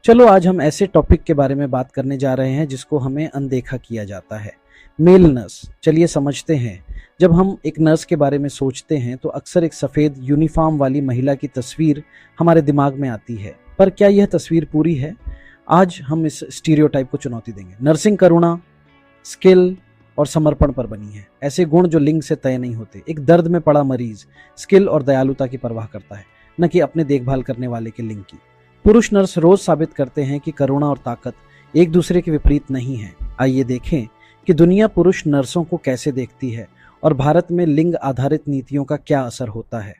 चलो आज हम ऐसे टॉपिक के बारे में बात करने जा रहे हैं जिसको हमें अनदेखा किया जाता है, मेल नर्स। चलिए समझते हैं। जब हम एक नर्स के बारे में सोचते हैं तो अक्सर एक सफ़ेद यूनिफॉर्म वाली महिला की तस्वीर हमारे दिमाग में आती है, पर क्या यह तस्वीर पूरी है? आज हम इस स्टीरियोटाइप को चुनौती देंगे। नर्सिंग करुणा, स्किल और समर्पण पर बनी है। ऐसे गुण जो लिंग से तय नहीं होते। एक दर्द में पड़ा मरीज स्किल और दयालुता की परवाह करता है, न कि अपने देखभाल करने वाले के लिंग की। पुरुष नर्स रोज साबित करते हैं कि करुणा और ताकत एक दूसरे के विपरीत नहीं है। आइए देखें कि दुनिया पुरुष नर्सों को कैसे देखती है और भारत में लिंग आधारित नीतियों का क्या असर होता है।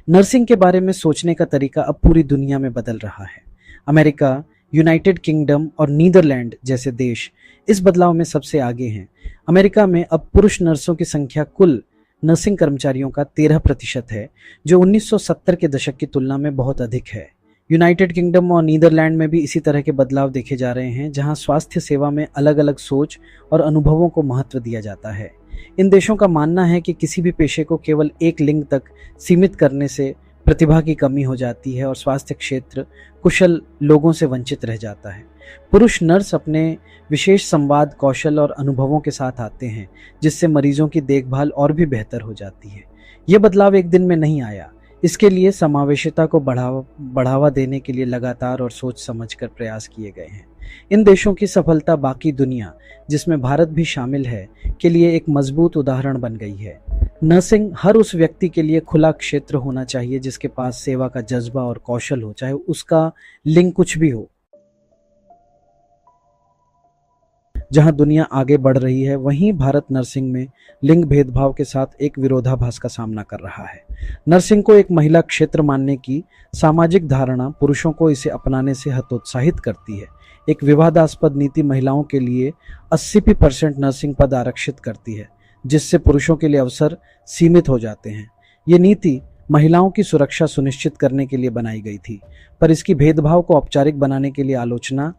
नर्सिंग के बारे में सोचने का तरीका अब पूरी दुनिया में बदल रहा है। अमेरिका, यूनाइटेड किंगडम और नीदरलैंड जैसे देश इस बदलाव में सबसे आगे हैं। अमेरिका में अब पुरुष नर्सों की संख्या कुल नर्सिंग कर्मचारियों का 13% है, जो 1970 के दशक की तुलना में बहुत अधिक है। यूनाइटेड किंगडम और नीदरलैंड में भी इसी तरह के बदलाव देखे जा रहे हैं, जहां स्वास्थ्य सेवा में अलग अलग सोच और अनुभवों को महत्व दिया जाता है। इन देशों का मानना है कि किसी भी पेशे को केवल एक लिंग तक सीमित करने से प्रतिभा की कमी हो जाती है और स्वास्थ्य क्षेत्र कुशल लोगों से वंचित रह जाता है। पुरुष नर्स अपने विशेष संवाद कौशल और अनुभवों के साथ आते हैं, जिससे मरीजों की देखभाल और भी बेहतर हो जाती है। ये बदलाव एक दिन में नहीं आया। इसके लिए समावेशिता को बढ़ावा देने के लिए लगातार और सोच समझकर प्रयास किए गए हैं। इन देशों की सफलता बाकी दुनिया, जिसमें भारत भी शामिल है, के लिए एक मजबूत उदाहरण बन गई है। नर्सिंग हर उस व्यक्ति के लिए खुला क्षेत्र होना चाहिए जिसके पास सेवा का जज्बा और कौशल हो, चाहे उसका लिंग कुछ भी हो। जहां दुनिया आगे बढ़ रही है, वहीं भारत नर्सिंग में लिंग भेदभाव के साथ एक विरोधाभास का सामना कर रहा है। नर्सिंग को एक महिला क्षेत्र मानने की सामाजिक धारणा पुरुषों को इसे अपनाने से हतोत्साहित करती है। एक विवादास्पद नीति महिलाओं के लिए 80% नर्सिंग पद आरक्षित करती है, जिससे पुरुषों के लिए अवसर सीमित हो जाते हैं। ये नीति महिलाओं की सुरक्षा सुनिश्चित करने के लिए बनाई गई थी, पर इसकी भेदभाव को औपचारिक बनाने के लिए आलोचना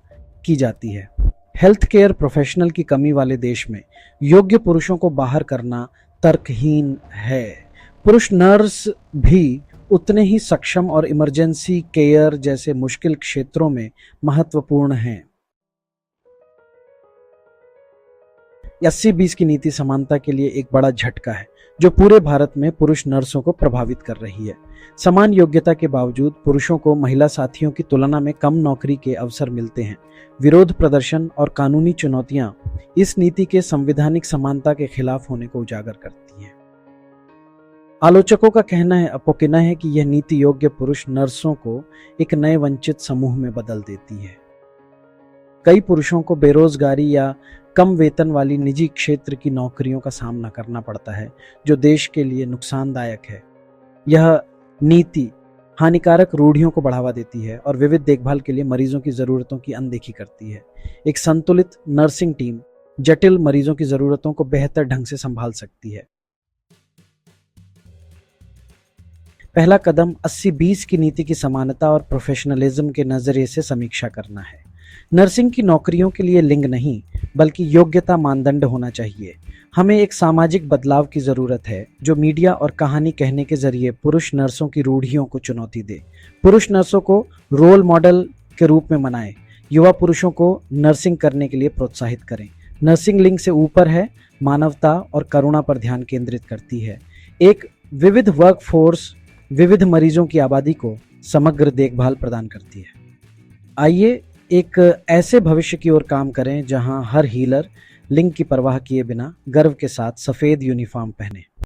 की जाती है। हेल्थ केयर प्रोफेशनल की कमी वाले देश में योग्य पुरुषों को बाहर करना तर्कहीन है। पुरुष नर्स भी उतने ही सक्षम और इमरजेंसी केयर जैसे मुश्किल क्षेत्रों में महत्वपूर्ण हैं। 80-20 की नीति समानता के लिए एक बड़ा झटका है, जो पूरे भारत में पुरुष नर्सों को प्रभावित कर रही है। समान योग्यता के बावजूद पुरुषों को महिला साथियों की तुलना में कम नौकरी के अवसर मिलते हैं। विरोध प्रदर्शन और कानूनी चुनौतियां इस नीति के संवैधानिक समानता के खिलाफ होने को उजागर करती हैं। आलोचकों का कहना है कि यह नीति योग्य पुरुष नर्सों को एक नए वंचित समूह में बदल देती है। कई पुरुषों को बेरोजगारी या कम वेतन वाली निजी क्षेत्र की नौकरियों का सामना करना पड़ता है, जो देश के लिए नुकसानदायक है। यह नीति हानिकारक रूढ़ियों को बढ़ावा देती है और विविध देखभाल के लिए मरीजों की जरूरतों की अनदेखी करती है। एक संतुलित नर्सिंग टीम जटिल मरीजों की जरूरतों को बेहतर ढंग से संभाल सकती है। पहला कदम 80-20 की नीति की समानता और प्रोफेशनलिज्म के नजरिए से समीक्षा करना है। नर्सिंग की नौकरियों के लिए लिंग नहीं, बल्कि योग्यता मानदंड होना चाहिए। हमें एक सामाजिक बदलाव की जरूरत है, जो मीडिया और कहानी कहने के जरिए पुरुष नर्सों की रूढ़ियों को चुनौती दे। पुरुष नर्सों को रोल मॉडल के रूप में मनाएं। युवा पुरुषों को नर्सिंग करने के लिए प्रोत्साहित करें। नर्सिंग लिंग से ऊपर है, मानवता और करुणा पर ध्यान केंद्रित करती है। एक विविध वर्कफोर्स विविध मरीजों की आबादी को समग्र देखभाल प्रदान करती है। आइए एक ऐसे भविष्य की ओर काम करें जहां हर हीलर लिंग की परवाह किए बिना गर्व के साथ सफेद यूनिफॉर्म पहने।